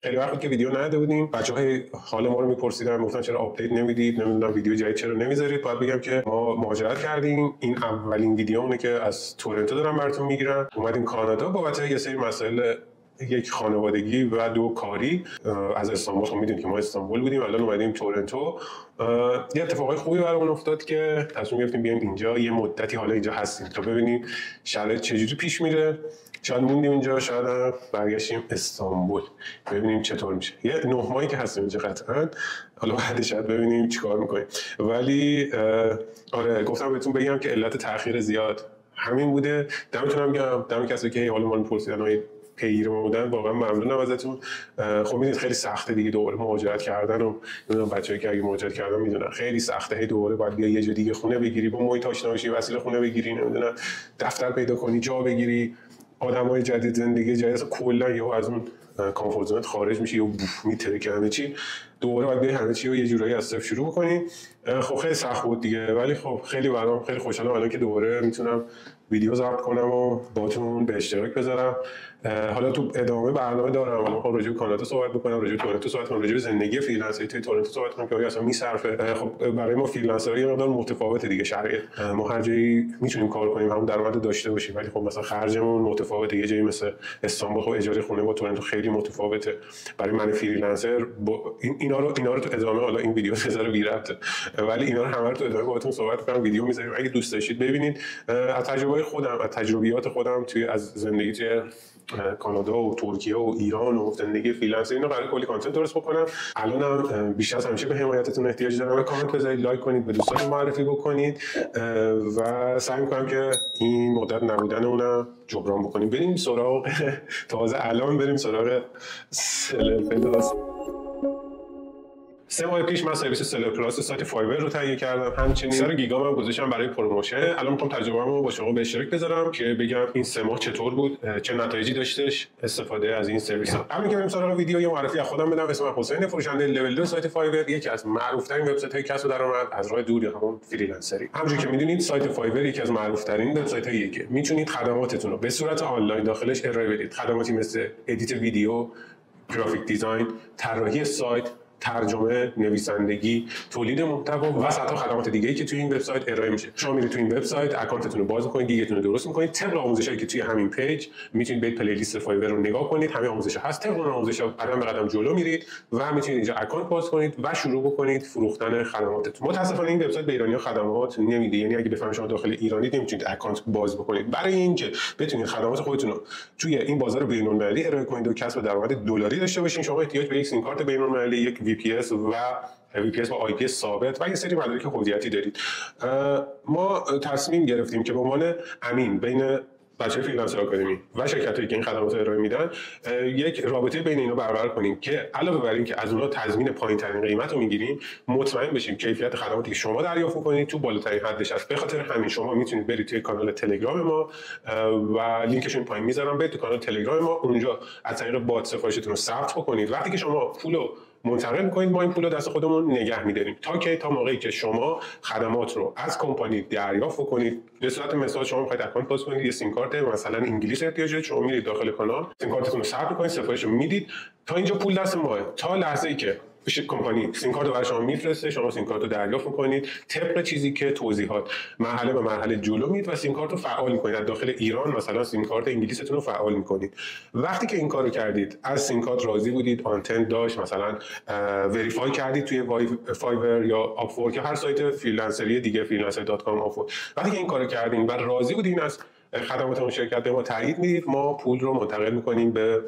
خیلی وقت که ویدیو نداده بودیم، بچه‌ها حال ما رو می‌پرسیدن، گفتن چرا آپدیت نمیدید، نمیدونم ویدیو جدید چرا نمیذارید. باید بگم که ما مهاجرت کردیم، این اولین ویدیومونه که از تورنتو دارم براتون میگیرم. اومدیم کانادا بابت یه سری مسائل، یک خانوادگی و دو کاری. از استانبول، خب میدونید که ما استانبول بودیم، الان اومدیم تورنتو. یه اتفاقای خوبی برامون افتاد که تصمیم گرفتیم بیایم اینجا یه مدتی حالا اینجا هستیم تا ببینیم شرایط چجوری پیش میره. شاید موندیم اینجا، شاید برگشتیم استانبول ببینیم چطور میشه. یه 9 ماهی که هستیم اینجا قطعا، حالا بعدش شاید ببینیم چیکار میکنیم. ولی آره گفتم بهتون بگم که علت تأخیر زیاد همین بوده. دمتون هم گرم، دم کسایی که حالا ما رو پرسیدن پیگیر ما بودن، واقعا ممنونم ازتون. خب میدونید خیلی سخته دیگه دوباره مهاجرت کردن، و نمیدونم بچه‌ای که اگه مهاجرت کردن میدونن خیلی سخته. دوباره باید بیا یه جا دیگه خونه بگیری، با محیط آشنا بشی، وسیله خونه بگیری، نمیدونم دفتر پیدا کنی، جا بگیری، آدمای جدید، زندگی جدید، کلا یهو از اون کامفورت زونت خارج میشی و میترکی همه چی. دوباره باید همه چی رو یه جورایی از صفر شروع کنی. خب خیلی سخت بود دیگه، ولی خب خیلی برام خیلی خوشحالم الان که دوباره میتونم ویدیو ضبط کنم و باهاتون به اشتراک بذارم. حالا تو ادامه برنامه دارم، الان میخوام راجع به کانادا صحبت بکنم، راجع به تورنتو صحبت کنم، راجع به زندگی فریلنسری توی تورنتو صحبت کنم که اصلا میصرفه. خب برای ما فریلنسرها یه مقدار متفاوته دیگه شرایط. ما هر جایی میتونیم کار کنیم، همون درآمد داشته باشیم، ولی خب مثلا خرجمون متفاوته. یه جایی مثل استانبول خب اجاره خونه با تورنتو خیلی متفاوته. برای من فریلنسر اینا رو تو ادامه، حالا این ویدیو بذاره بی ربطه، ولی اینا رو همه رو تو ادامه باهاتون صحبت کنم، ویدیو میذاریم اگه دوست داشتید ببینید. از تجربه خودم، از تجربیات خودم توی از زندگی توی کانادا و ترکیه و ایران و زندگی فریلنسر، اینو قراره کلی کانتنت درست بکنم. الانم بیشتر از همیشه به حمایتتون احتیاج دارم. کامنت بذارید، لایک کنید، به دوستاتون معرفی بکنید و سعی می‌کنم که این مدت نبودن اونم جبران بکنیم. بریم سراغ تازه الان بریم سراغ سلر پلاس. 3 ماه پیش من سرویس سلر پلاس سایت فایور رو تهیه کردم. همچنین سر گیگام هم گذاشتم برای پروموشن. الان میخوام تجربه‌مو با شما به اشتراک بذارم که بگم این 3 ماه چطور بود، چه نتایجی داشتش استفاده از این سرویس. قبل که بریم سراغ ویدیو یه معرفی از خودم بدم. اسمم حسین، فروشنده لول 2 سایت فایور، یکی از معروف‌ترین وبسایت‌های کسب درآمد از راه دور یا همون فریلنسری. همونجوری که می‌دونید سایت فایور یکی از معروف‌ترین وبسایت‌هاییه که می‌تونید خدماتتون رو به صورت آنلاین داخلش ارائه بدید. خدماتی مثل ادیت ویدیو، گرافیک دیزاین، طراحی سایت، ترجمه، نویسندگی، تولید محتوا و صدها خدمات دیگه‌ای که توی این وبسایت ارائه میشه. شما میرید توی این وبسایت، اکانتتون رو باز می‌کنید، گیگتون رو درست می‌کنید، طبق آموزشایی که توی همین پیج میتونید برید پلی لیست فایور رو نگاه کنید. همه آموزش‌ها هست. طبق اون آموزش‌ها قدم به قدم جلو میرید و میتونید اینجا اکانت باز کنید و شروع بکنید فروختن خدماتتون. متأسفانه این وبسایت به ایرانی‌ها خدمات نمیده. یعنی اگه بفهمید شما داخل ایرانید نمیتونید اکانت باز بکنید. برای اینکه بتونید خدمات خودتون رو توی این بازار بین‌المللی ارائه کنید و کسب درآمد دلاری داشته باشین، شما احتیاج به یک سیم کارت بین‌المللی، یک VPS و VPS با IP ثابت و یه سری مدارک هویتی دارید. ما تصمیم گرفتیم که به عنوان امین بین بچه‌های فریلنسر آکادمی و شرکتایی که این خدمات رو ارائه میدن یک رابطه بین اینا برقرار کنیم که علاوه بر این که از اونها تضمین پایین‌ترین قیمت رو میگیریم، مطمئن بشیم کیفیت خدماتی که شما دریافت کنید تو بالاترین حدش است. به خاطر همین شما میتونید برید توی کانال تلگرام ما و لینکشون پایین میذارم، برید تو کانال تلگرام ما، اونجا از طریق بات سفارشتون رو ثبت بکنید. وقتی که شما پولو منتقل می‌کنید، ما این پول رو دست خودمون نگه می‌داریم تا موقعی که شما خدمات رو از کمپانی دریافت کنید. به صورت مثال شما می‌خواید اکانت باز کنید، یه سیم کارت مثلا انگلیس احتیاج دارید، شما میرید داخل کانال، سیم کارتتون رو ثبت می‌کنید، سفارش رو میدید، تا اینجا پول دست ماه. تا لحظه‌ای که کمپانی سیم کارت رو برای شما میفرسته، شما سیم کارت رو دریافت می‌کنید، طبق چیزی که توضیحات مرحله به مرحله جلو میید و سیم کارت رو فعال می‌کنید. از داخل ایران مثلا سیم کارت انگلیستون رو فعال می‌کنید. وقتی که این کارو کردید، از سیم کارت راضی بودید، آنتن داشت، مثلا وریفای کردید توی فایور یا آپورک یا هر سایت فریلنسری دیگه، freelancer.com، آپورک، وقتی که این کارو کردین و راضی بودین از خدمات اون شرکت به ما تایید میدید، ما پول رو منتقل می‌کنیم به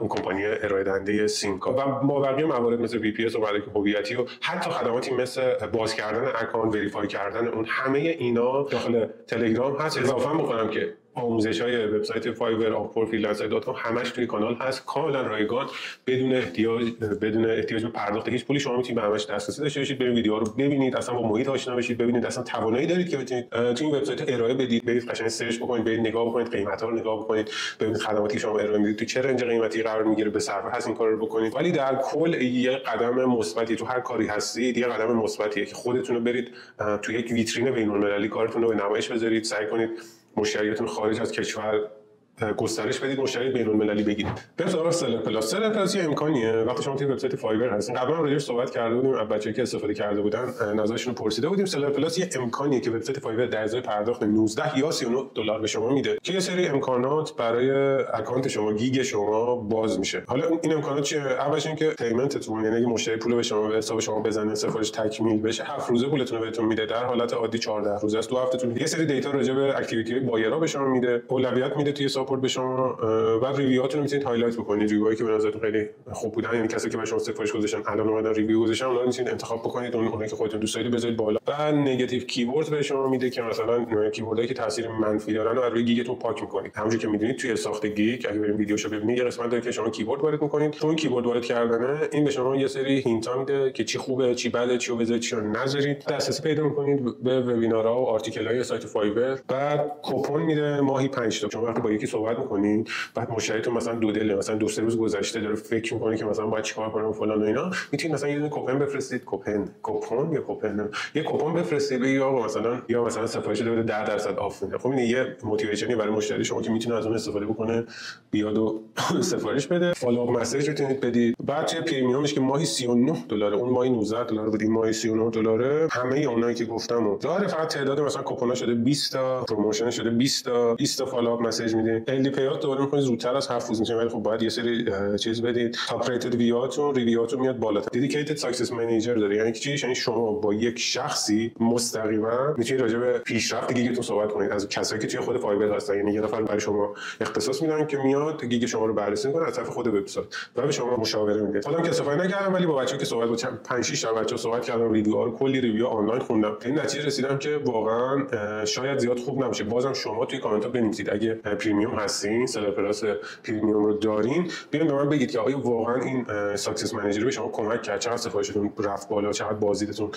اون کمپانی ارائه دهنده سیم کارت و ما بقیه موارد مثل VPS و مدارک هویتی و حتی خدماتی مثل باز کردن اکانت، وریفای کردن اون، همه اینا داخل تلگرام هست. اضافه می‌کنم که آموزش‌های وبسایت فایور، آپورک، freelancer.com همش توی کانال هست، کاملا رایگان، بدون احتیاج به پرداخت هیچ پولی. شما میتونید به همش دسترسی داشته باشید، برید ویدیوها رو ببینید، اصلا با محیط آشنا بشید، ببینید اصلا توانایی دارید که بتونید توی این وبسایت ارائه بدید. برید قشنگ سرچ بکنید، برید نگاه بکنید، قیمت‌ها رو نگاه بکنید، ببینید خدماتی که شما ارائه میدید تو چه رنج قیمتی قرار میگیره، به صرفه هست این کارو رو بکنید. ولی در کل یه قدم مثبتی تو هر کاری هستید، یه قدم مثبتیه که خودتون رو برید تو یک ویترین بین‌المللی کارتون رو به نمایش بذارید، سعی کنید مشتریاتون خارج از کشور گسترش بدید، مشتری بین‌المللی بگیرید. بریم سراغ سلر پلاس. سلر پلاس یه امکانیه وقتی شما توی وبسایت فایبر هستین، قبلا راجعش صحبت کرده بودیم، از بچه‌ای که استفاده کرده بودن نظرشون رو پرسیده بودیم. سلر پلاس یه امکانیه که وبسایت فایبر در ازای پرداخت 19 یا $39 به شما میده که یه سری امکانات برای اکانت شما، گیگ شما باز میشه. حالا این امکانات چیه؟ اولش اینکه پیمنتتون، یعنی اگه مشتری پول به شما به حساب شما بزنه، سفارش تکمیل بشه، 7 روزه پولتون رو بهتون میده. در حالت عادی 14 روزه است، 2 هفتهتون. یه سری دیتا راجع به اکتیویتی بایرها به شما میده، اولویت میده توی ساپورت به شما. بعد ریویوهاتون رو میتونید هایلایت بکنید، ریویوهایی که به نظرتون خیلی خوب بودن، یعنی کسی که به شما سفارش گذاشتن الان اومدن ریویو گذاشتن، اونا رو میتونید انتخاب بکنید، اونایی که خودتون دوست دارید بذارید بالا. بعد نگاتیو کیورد به شما میده که مثلا کیوردایی که تاثیر منفی دارن رو روی گیگتون پاک میکنید. همونجوری که میدونید توی ساخت گیگ اگه بریم ویدیوشو ببینید یه قسمت داره که شما کیورد وارد میکنید. تو اون کیورد وارد کردنه این به شما یه سری هینت میده که چی خوبه، چی بده، چی رو بذارید، چی رو نذارید. دسترسی پیدا میکنید به وبینارها و آرتیکل‌های سایت فایبر. بعد کوپن میده ماهی 5 تا. شما وقتی با یکی صحبت میکنید، بعد مشتریتون مثلا دو دله، مثلا 2-3 روز گذشته داره فکر میکنه که مثلا باید چیکار کنم فلان و اینا، میتونید مثلا یه دونه کوپن بفرستید. یه کوپن بفرستید بگید آقا مثلا سفارش بده 10% آف میده. خب این یه موتیویشنی برای مشتری شما که میتونه از اون استفاده بکنه بیاد و سفارش بده. فالوآپ مسیج میتونید بدید. بعد چه پریمیومش که ماهی $39، اون ماهی $19 بود، این ماهی $39. همه اونایی که گفتم داره، فقط تعداد مثلا کوپونا شده 20 تا، پروموشن شده 20 تا فالوآپ مسیج میدین. ال پی آت دوباره میکنید زودتر از 7 روز میشه، ولی خب باید یه سری چیز بدید. تاپ ریتد ریویوهاتون میاد بالاتر. ددیکیتد ساکسس منیجر داره، یعنی چیش، یعنی شما با یک شخصی مستقیما میتونید راجع به پیشرفت گیگتون صحبت کنید، از کسایی که توی خود فایبر هستن. یعنی یه نفر برای شما اختصاص میدن که میاد گیگ شما رو بررسی میکنه از طرف خود وبسایت و به شما مشاوره میده. خودم که استفاده نکردم، ولی با بچه‌ها که صحبت با 5-6 تا بچه‌ها صحبت کردم، ریویوها رو کلی ریویو آنلاین خوندم، این نتیجه رسیدم که واقعا شاید زیاد خوب نباشه. بازم شما توی کامنت ها بنویسید اگه پریمیوم هستین، سلر پلاس پریمیوم رو دارین، بیاین به من بگید که آیا واقعا این ساکسس منیجر به شما کمک کرد، چقدر سفارشتون رفت بالا، چقدر بازدیدتون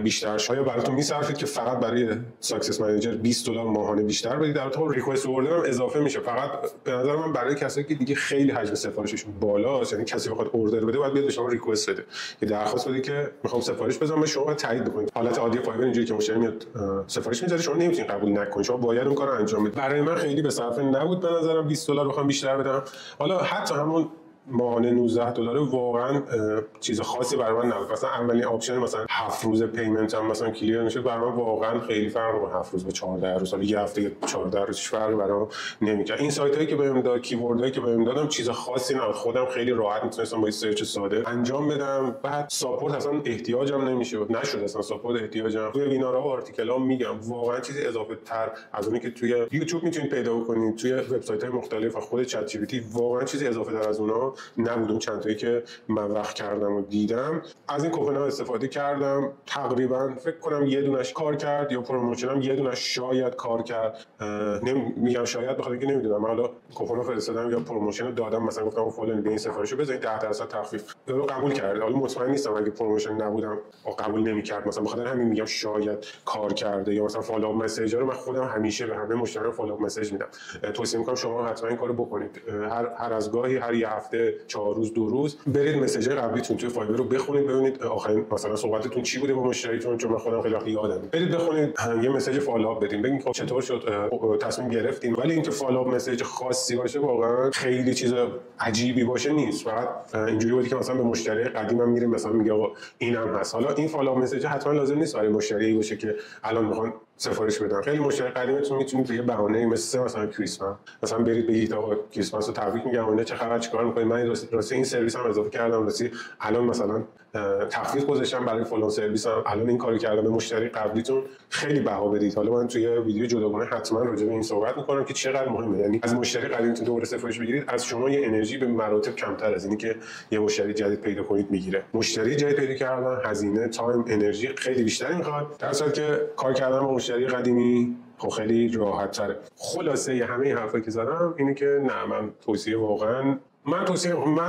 بیشتر شد. آیا براتون میصرفید که فقط برای ساکسس منیجر $20 ماهانه بیشتر بدید؟ در واقع ریکوست اوردر هم اضافه میشه. فقط به نظر من برای کسایی که دیگه خیلی حجم سفارششون بالاست، یعنی کسی بخواد اوردر بده باید بیاد به شما ریکوست بده، که درخواست بده که میخوام سفارش بزنم، شما تایید بکنید. حالت عادی فایبر اینجوری که مشتری میاد سفارش میذاره، شما نمیتونید قبول نکنید، شما باید اون کارو انجام بدید. برای من خیلی به صرفه نبود به نظرم $20 بخوام بیشتر بدم. حالا حتی همون ماهانه $19 واقعا چیز خاصی برای من نبود. مثلا اولین آپشن مثلا 7 روز پیمنت هم مثلا کلیر میشه، برای من واقعا خیلی فرق با 7 روز به 14 روز، حالا یه هفته 14 روز فرقی برام نمیکنه. این سایت هایی که بهم داد، کیوردهایی که بهم دادم چیز خاصی نبود، خودم خیلی راحت میتونستم با سرچ ساده انجام بدم. بعد ساپورت اصلا احتیاجم نمیشد، نشد اصلا ساپورت احتیاجم. توی وبینارها و آرتیکل‌ها میگم واقعا چیزی اضافه تر از اونی که توی یوتیوب میتونید پیدا کنید، توی وبسایت‌های مختلف و خود چت جی پی تی واقعا چیزی اضافه تر از اونها نبود. چند تایی که من وقت کردم و دیدم، از این کوپن‌ها استفاده کردم. تقریبا فکر کنم یه دونش کار کرد، یا پروموشنم یه دونش شاید کار کرد. میگم شاید بخاطر اینکه نمیدونم، حالا کوپن فرستادم یا پروموشن دادم، مثلا گفتم فلان به این سفارشو بزنید 10% تخفیف، قبول کرد. حالا مطمئن نیستم اگه پروموشن نبودم قبول نمی‌کرد، مثلا بخاطر همین میگم شاید کار کرده. یا مثلا فالوآپ مسیج رو من خودم همیشه به همه مشتریان فالوآپ مسیج میدم، توصیه میکنم شما حتما این کارو بکنید. هر از گاهی، هر یه هفته 4 روز 2 روز برید مسیج قبلیتون توی فایبر رو بخونید، ببینید آخرین مثلا صحبتتون چی بوده با مشتریتون، چون من خودم خیلی وقت یادم. برید بخونید، یه مسیج فالوآپ بدین، بگین خب چطور شد، تصمیم گرفتین. ولی اینکه فالوآپ مسیج خاصی باشه واقعا خیلی چیز عجیبی باشه نیست، فقط اینجوری بودی که مثلا به مشتری قدیمم میریم مثلا میگه آقا اینم هست. حالا این فالوآپ مسیج حتما لازم نیست برای مشتری باشه که الان میخوان سفارش بدن. خیلی مشتری قدیمتون میتونید به یه بهانه مثلا کریسمس مثلا برید بگید آقا کریسمس رو تبریک میگم، اینا چه خبر، چیکار میکنید، من راستی این سرویس هم اضافه کردم، راستی الان مثلا تخفیف گذاشتم برای فلان سرویس هم، الان این کارو کردم. به مشتری قبلیتون خیلی بها بدید. حالا من توی ویدیو جداگانه حتما راجع به این صحبت میکنم که چقدر مهمه، یعنی از مشتری قدیمتون دوباره سفارش بگیرید، از شما یه انرژی به مراتب کمتر از اینی که یه مشتری جدید پیدا کنید میگیره. مشتری جدید پیدا کردن هزینه، تایم، انرژی خیلی بیشتری میخواد، در صورتی که کار کردن با مشتری قدیمی خب خیلی راحت تره. خلاصه همه این حرفایی که زدم اینه که نه، من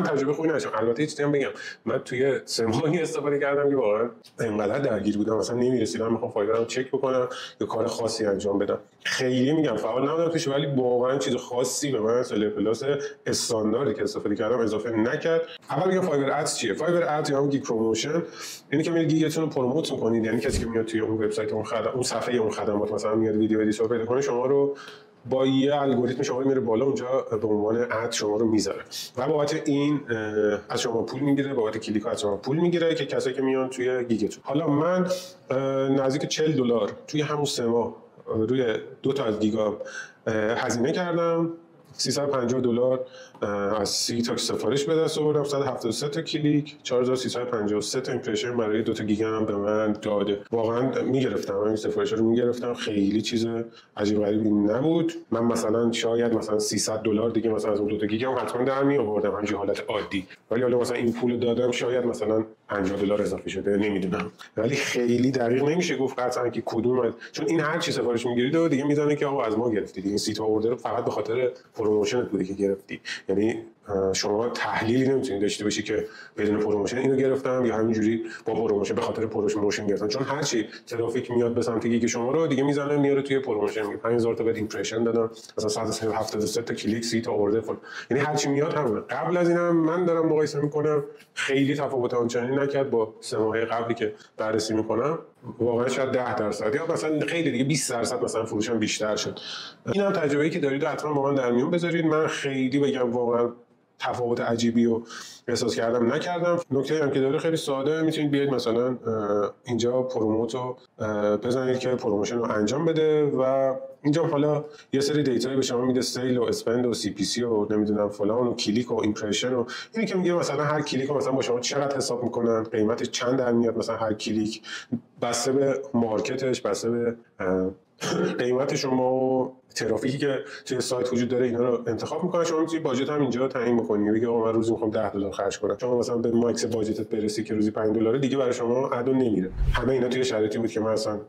تجربه خوبی نداشتم. البته یه چیزی هم بگم، من توی 3 ماهی استفاده کردم که واقعا اینقدر درگیر بودم، مثلا نمی‌رسیدم میخوام فایبرم چک بکنم یا کار خاصی انجام بدم. خیلی میگم فعال نبودم توش، ولی واقعا چیز خاصی به من سلر پلاس استانداردی که استفاده کردم اضافه نکرد. اول میگم فایبر ادز چیه؟ فایبر ادز یا هم گیگ پروموشن، اینی که میاد گیگتون رو پروموت می‌کنید، یعنی کسی که میاد توی اون وبسایت اون صفحه اون خدمات مثلا میاد ویدیو ادیتور پیدا کنه، شما رو با یه الگوریتم شما میره بالا، اونجا به عنوان اد شما رو میذاره و بابت این از شما پول میگیره، بابت کلیک از شما پول میگیره که کسایی که میان توی گیگتون. حالا من نزدیک $40 توی همون 3 ماه روی 2 تا از گیگام هزینه کردم. $350 از 30 تا سفارش به دست آوردم، 173 تا کلیک، 4353 تا ایمپرشن برای 2 تا گیگ هم به من داده. واقعا میگرفتم این سفارش رو میگرفتم، خیلی چیز عجیب غریبی نبود. من مثلا شاید مثلا $300 دیگه مثلا از اون 2 تا گیگ هم حتما در می آوردم همین حالت عادی، ولی حالا مثلا این پول دادم شاید مثلا $50 اضافه شده، نمیدونم، ولی خیلی دقیق نمیشه گفت قطعا که کدوم چون این هر چی سفارش میگیرید و دیگه میزنه که آقا از ما گرفتید، این سی تا اوردر فقط به خاطر پروموشنت بوده که گرفتی. یعنی شما تحلیلی نمیتونید داشته باشی که بدون پروموشن اینو گرفتم یا همینجوری با پروموشن به خاطر پروموشن گرفتم، چون هر چی ترافیک میاد به سمت گیگ شما رو دیگه میزنه میاره توی پروموشن. 5000 تا بد ایمپرشن دادم، مثلا 173 تا کلیک، 30 تا اوردر فول، یعنی هر چی میاد همونه. قبل از اینم من دارم مقایسه میکنم، خیلی تفاوت آنچنانی نکرد با 3 ماه قبلی که بررسی میکنم. واقعا شاید 10% یا مثلا خیلی دیگه 20% مثلا فروشم بیشتر شد. اینم تجربه‌ای که دارید حتما با من در میون بذارید. من خیلی بگم واقعا تفاوت عجیبی رو احساس کردم نکردم. نکته هم که داره خیلی ساده، میتونید بیاید مثلا اینجا پروموت رو بزنید که پروموشن رو انجام بده و اینجا حالا یه سری دیتایی به شما میده، سیل و اسپند و سی پی سی و نمیدونم فلان و کلیک و ایمپرشن و اینی که میگه مثلا هر کلیک رو مثلا با شما چقدر حساب میکنن، قیمت چند در میاد مثلا هر کلیک، بسته به مارکتش، بسته به قیمت شما و ترافیکی که توی سایت وجود داره، اینا رو انتخاب میکنه. شما میتونید باجت هم اینجا تعیین بکنی، بگی آقا من روزی میخوام $10 خرج کنم. شما مثلا به ماکس باجتت برسی که روزی $5 دیگه برای شما ادو نمیره. همه اینا توی شرایطی بود که من اصلا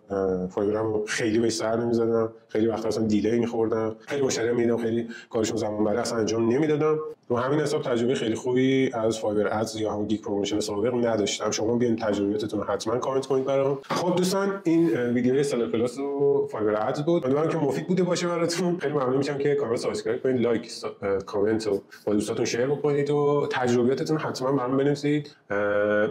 فایبرم خیلی بهش سر نمیزدم، خیلی وقتا اصلا دیلی میخوردم، خیلی مشتری میدیدم خیلی کارشون زمان بره اصلا انجام نمیدادم. رو همین حساب تجربه خیلی خوبی از فایبر ادز یا همون گیگ پروموشن سابق نداشتم. شما بیاین تجربیاتتون رو حتما کامنت کنید برام. خب دوستان، این ویدیوی سلر پلاس و فایبر ادز بود. امیدوارم که مفید بوده باشه براتون. خیلی ممنون میشم که کانال سابسکرایب کنید، لایک، کامنت و با دوستاتون شیر بکنید و تجربیاتتون حتما برام بنویسید.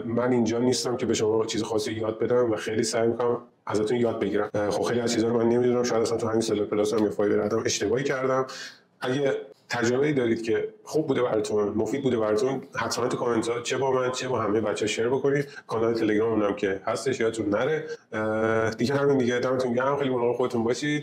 من اینجا نیستم که به شما چیز خاصی یاد بدم و خیلی سعی میکنم ازتون یاد بگیرم. خب خیلی از چیزا رو من نمیدونم، شاید اصلا تو همین سلر پلاس هم یا فایبر ادز اشتباهی کردم. اگه تجربه‌ای دارید که خوب بوده براتون، مفید بوده براتون، حتما تو کامنت‌ها چه با من چه با همه بچه‌ها شیر بکنید. کانال تلگراممون هم که هستش یادتون نره. دیگه همین دیگه، دمتون گرم، خیلی مراقب خودتون باشید.